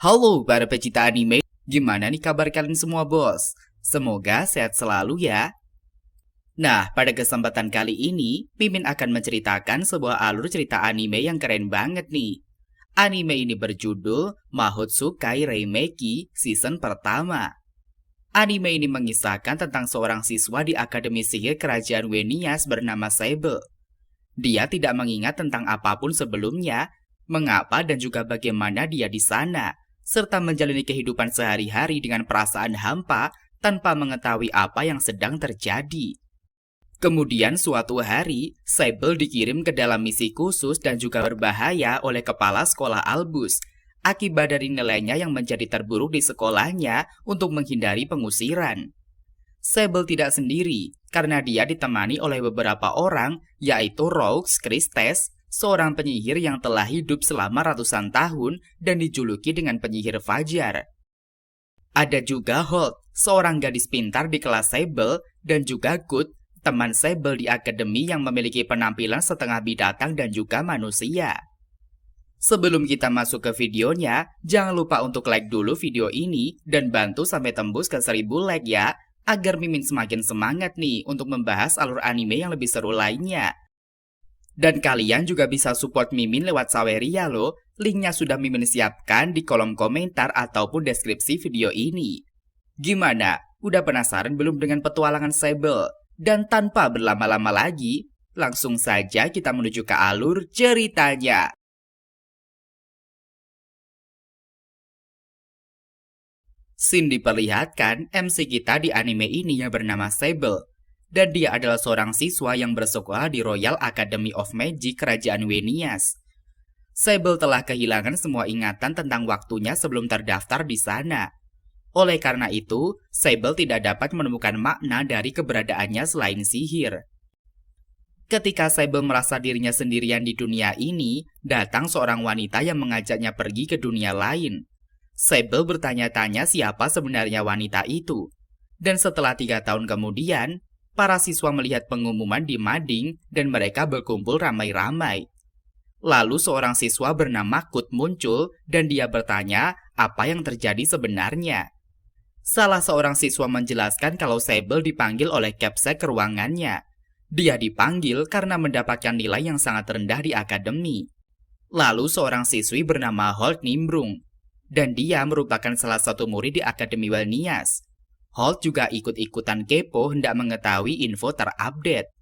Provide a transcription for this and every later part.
Halo para pecinta anime, gimana nih kabar kalian semua bos? Semoga sehat selalu ya. Nah, pada kesempatan kali ini, Mimin akan menceritakan sebuah alur cerita anime yang keren banget nih. Anime ini berjudul Mahotsukai Reimeki season pertama. Anime ini mengisahkan tentang seorang siswa di Akademi Sihir Kerajaan Wenias bernama Sable. Dia tidak mengingat tentang apapun sebelumnya, mengapa dan juga bagaimana dia di sana, serta menjalani kehidupan sehari-hari dengan perasaan hampa tanpa mengetahui apa yang sedang terjadi. Kemudian suatu hari, Sable dikirim ke dalam misi khusus dan juga berbahaya oleh kepala sekolah Albus, akibat dari nilainya yang menjadi terburuk di sekolahnya untuk menghindari pengusiran. Sable tidak sendiri, karena dia ditemani oleh beberapa orang, yaitu Roux Christes, seorang penyihir yang telah hidup selama ratusan tahun dan dijuluki dengan penyihir fajar. Ada juga Holt, seorang gadis pintar di kelas Sable, dan juga Good, teman Sable di akademi yang memiliki penampilan setengah binatang dan juga manusia. Sebelum kita masuk ke videonya, jangan lupa untuk like dulu video ini dan bantu sampai tembus ke 1000 like ya, agar Mimin semakin semangat nih untuk membahas alur anime yang lebih seru lainnya. Dan kalian juga bisa support Mimin lewat Saweria loh, linknya sudah Mimin siapkan di kolom komentar ataupun deskripsi video ini. Gimana? Udah penasaran belum dengan petualangan Sable? Dan tanpa berlama-lama lagi, langsung saja kita menuju ke alur ceritanya. Scene diperlihatkan MC kita di anime ini yang bernama Sable. Dan dia adalah seorang siswa yang bersekolah di Royal Academy of Magic Kerajaan Wenias. Sable telah kehilangan semua ingatan tentang waktunya sebelum terdaftar di sana. Oleh karena itu, Sable tidak dapat menemukan makna dari keberadaannya selain sihir. Ketika Sable merasa dirinya sendirian di dunia ini, datang seorang wanita yang mengajaknya pergi ke dunia lain. Sable bertanya-tanya siapa sebenarnya wanita itu. Dan setelah 3 tahun kemudian, para siswa melihat pengumuman di mading dan mereka berkumpul ramai-ramai. Lalu seorang siswa bernama Kut muncul dan dia bertanya apa yang terjadi sebenarnya. Salah seorang siswa menjelaskan kalau Sable dipanggil oleh Capsek ke ruangannya. Dia dipanggil karena mendapatkan nilai yang sangat rendah di akademi. Lalu seorang siswi bernama Holt nimbrung. Dan dia merupakan salah satu murid di Akademi Wenias. Holt juga ikut-ikutan kepo hendak mengetahui info terupdate.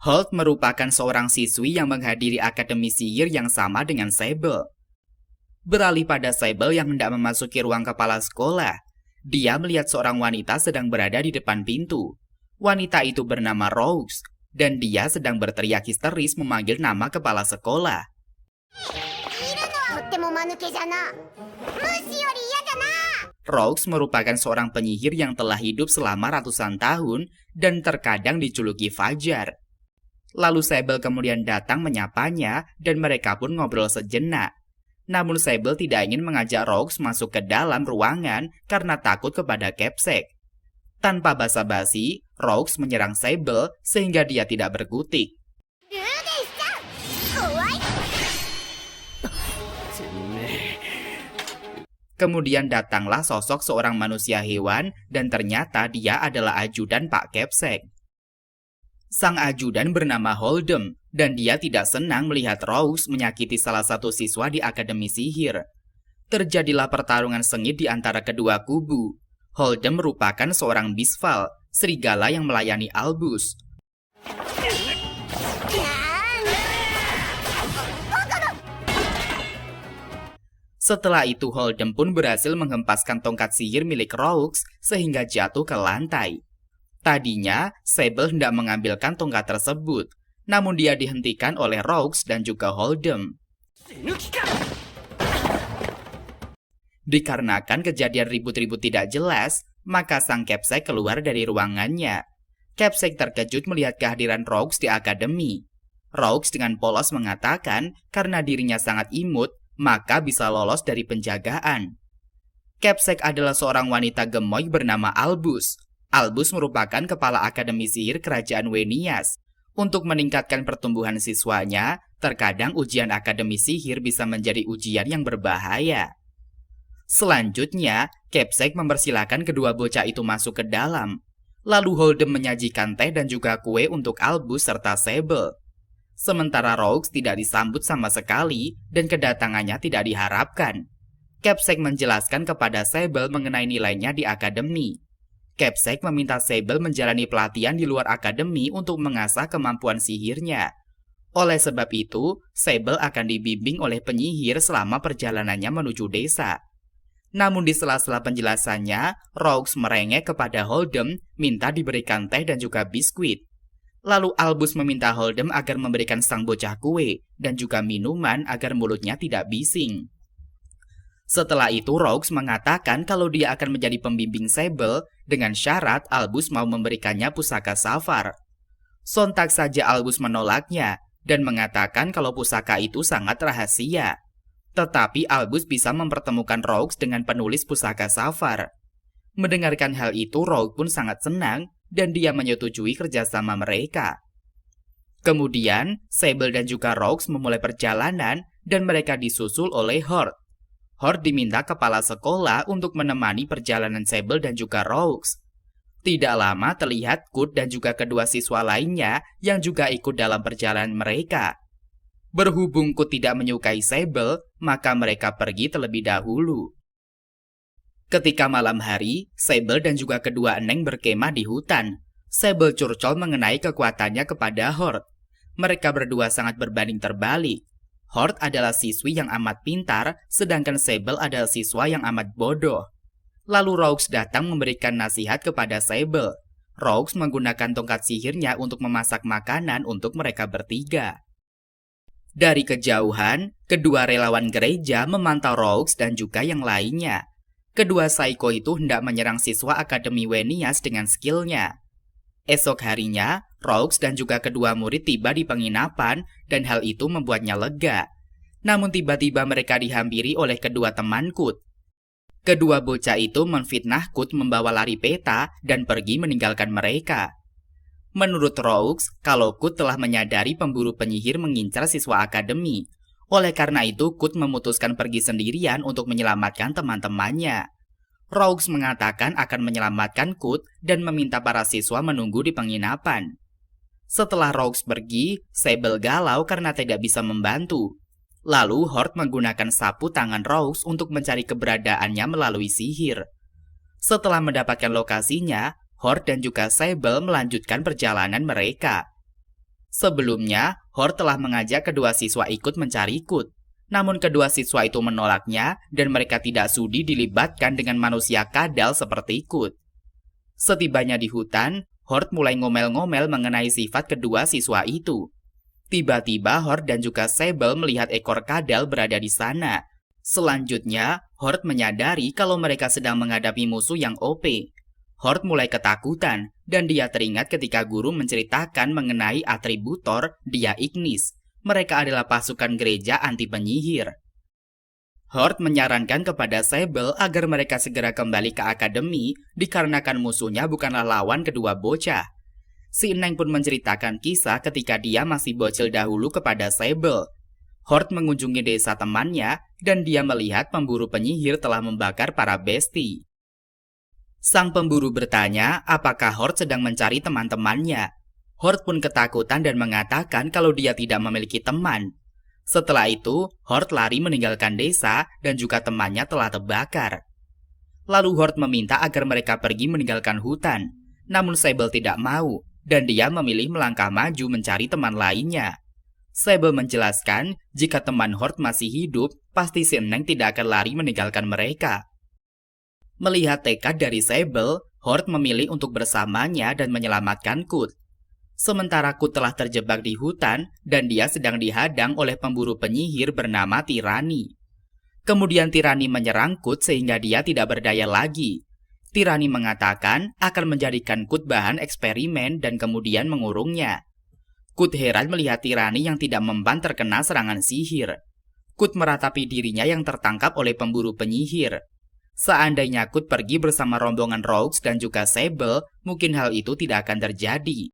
Holt merupakan seorang siswi yang menghadiri Akademi Sihir yang sama dengan Sable. Beralih pada Sable yang hendak memasuki ruang kepala sekolah, dia melihat seorang wanita sedang berada di depan pintu. Wanita itu bernama Roux, dan dia sedang berteriak histeris memanggil nama kepala sekolah. Roux merupakan seorang penyihir yang telah hidup selama ratusan tahun dan terkadang dijuluki Fajar. Lalu Sable kemudian datang menyapanya dan mereka pun ngobrol sejenak. Namun Sable tidak ingin mengajak Roux masuk ke dalam ruangan karena takut kepada Capsek. Tanpa basa-basi, Roux menyerang Sable sehingga dia tidak berkutik. Kemudian datanglah sosok seorang manusia hewan dan ternyata dia adalah ajudan Pak Capsek. Sang ajudan bernama Holdem dan dia tidak senang melihat Roux menyakiti salah satu siswa di Akademi Sihir. Terjadilah pertarungan sengit di antara kedua kubu. Holdem merupakan seorang bisval, serigala yang melayani Albus. Setelah itu Holdem pun berhasil menghempaskan tongkat sihir milik Roux sehingga jatuh ke lantai. Tadinya, Sable hendak mengambilkan tongkat tersebut, namun dia dihentikan oleh Roux dan juga Holdem. Dikarenakan kejadian ribut-ribut tidak jelas, maka sang Capsek keluar dari ruangannya. Capsek terkejut melihat kehadiran Roux di akademi. Roux dengan polos mengatakan karena dirinya sangat imut, maka bisa lolos dari penjagaan. Capsek adalah seorang wanita gemoy bernama Albus. Albus merupakan kepala Akademi Sihir Kerajaan Wenias. Untuk meningkatkan pertumbuhan siswanya, terkadang ujian Akademi Sihir bisa menjadi ujian yang berbahaya. Selanjutnya, Capsek mempersilahkan kedua bocah itu masuk ke dalam. Lalu Holden menyajikan teh dan juga kue untuk Albus serta Sable. Sementara Rogues tidak disambut sama sekali dan kedatangannya tidak diharapkan. Capsek menjelaskan kepada Sable mengenai nilainya di akademi. Capsek meminta Sable menjalani pelatihan di luar akademi untuk mengasah kemampuan sihirnya. Oleh sebab itu, Sable akan dibimbing oleh penyihir selama perjalanannya menuju desa. Namun di sela-sela penjelasannya, Rogues merengek kepada Holden, minta diberikan teh dan juga biskuit. Lalu Albus meminta Holden agar memberikan sang bocah kue dan juga minuman agar mulutnya tidak bising. Setelah itu Rogues mengatakan kalau dia akan menjadi pembimbing Sable dengan syarat Albus mau memberikannya pusaka Safar. Sontak saja Albus menolaknya dan mengatakan kalau pusaka itu sangat rahasia. Tetapi Albus bisa mempertemukan Rogues dengan penulis pusaka Safar. Mendengarkan hal itu, Rogues pun sangat senang dan dia menyetujui kerjasama mereka. Kemudian, Sable dan juga Rogues memulai perjalanan dan mereka disusul oleh Horde. Horde diminta kepala sekolah untuk menemani perjalanan Sable dan juga Rogues. Tidak lama terlihat Kut dan juga kedua siswa lainnya yang juga ikut dalam perjalanan mereka. Berhubung Kut tidak menyukai Sable, maka mereka pergi terlebih dahulu. Ketika malam hari, Sable dan juga kedua eneng berkemah di hutan. Sable curcol mengenai kekuatannya kepada Horde. Mereka berdua sangat berbanding terbalik. Horde adalah siswi yang amat pintar, sedangkan Sable adalah siswa yang amat bodoh. Lalu Rogues datang memberikan nasihat kepada Sable. Rogues menggunakan tongkat sihirnya untuk memasak makanan untuk mereka bertiga. Dari kejauhan, kedua relawan gereja memantau Rogues dan juga yang lainnya. Kedua psycho itu hendak menyerang siswa Akademi Wenias dengan skillnya. Esok harinya, Rogues dan juga kedua murid tiba di penginapan dan hal itu membuatnya lega. Namun tiba-tiba mereka dihampiri oleh kedua teman Kut. Kedua bocah itu memfitnah Kut membawa lari peta dan pergi meninggalkan mereka. Menurut Rogues, kalau Kut telah menyadari pemburu penyihir mengincar siswa akademi. Oleh karena itu, Kut memutuskan pergi sendirian untuk menyelamatkan teman-temannya. Rogues mengatakan akan menyelamatkan Kut dan meminta para siswa menunggu di penginapan. Setelah Rogues pergi, Sable galau karena tidak bisa membantu. Lalu Horde menggunakan sapu tangan Rogues untuk mencari keberadaannya melalui sihir. Setelah mendapatkan lokasinya, Horde dan juga Sable melanjutkan perjalanan mereka. Sebelumnya, Horde telah mengajak kedua siswa ikut mencari Kut. Namun kedua siswa itu menolaknya dan mereka tidak sudi dilibatkan dengan manusia kadal seperti Kut. Setibanya di hutan, Horde mulai ngomel-ngomel mengenai sifat kedua siswa itu. Tiba-tiba Horde dan juga Sable melihat ekor kadal berada di sana. Selanjutnya, Horde menyadari kalau mereka sedang menghadapi musuh yang OP. Horde mulai ketakutan, dan dia teringat ketika guru menceritakan mengenai atributor Dia Ignis. Mereka adalah pasukan gereja anti penyihir. Horde menyarankan kepada Sable agar mereka segera kembali ke akademi dikarenakan musuhnya bukanlah lawan kedua bocah. Si Eneng pun menceritakan kisah ketika dia masih bocil dahulu kepada Sable. Horde mengunjungi desa temannya dan dia melihat pemburu penyihir telah membakar para besti. Sang pemburu bertanya apakah Horde sedang mencari teman-temannya. Horde pun ketakutan dan mengatakan kalau dia tidak memiliki teman. Setelah itu, Horde lari meninggalkan desa dan juga temannya telah terbakar. Lalu Horde meminta agar mereka pergi meninggalkan hutan. Namun Sable tidak mau dan dia memilih melangkah maju mencari teman lainnya. Sable menjelaskan jika teman Horde masih hidup, pasti si Eneng tidak akan lari meninggalkan mereka. Melihat tekad dari Sable, Horde memilih untuk bersamanya dan menyelamatkan Kut. Sementara Kut telah terjebak di hutan dan dia sedang dihadang oleh pemburu penyihir bernama Tirani. Kemudian Tirani menyerang Kut sehingga dia tidak berdaya lagi. Tirani mengatakan akan menjadikan Kut bahan eksperimen dan kemudian mengurungnya. Kut heran melihat Tirani yang tidak mempan terkena serangan sihir. Kut meratapi dirinya yang tertangkap oleh pemburu penyihir. Seandainya Kut pergi bersama rombongan Rogues dan juga Sable, mungkin hal itu tidak akan terjadi.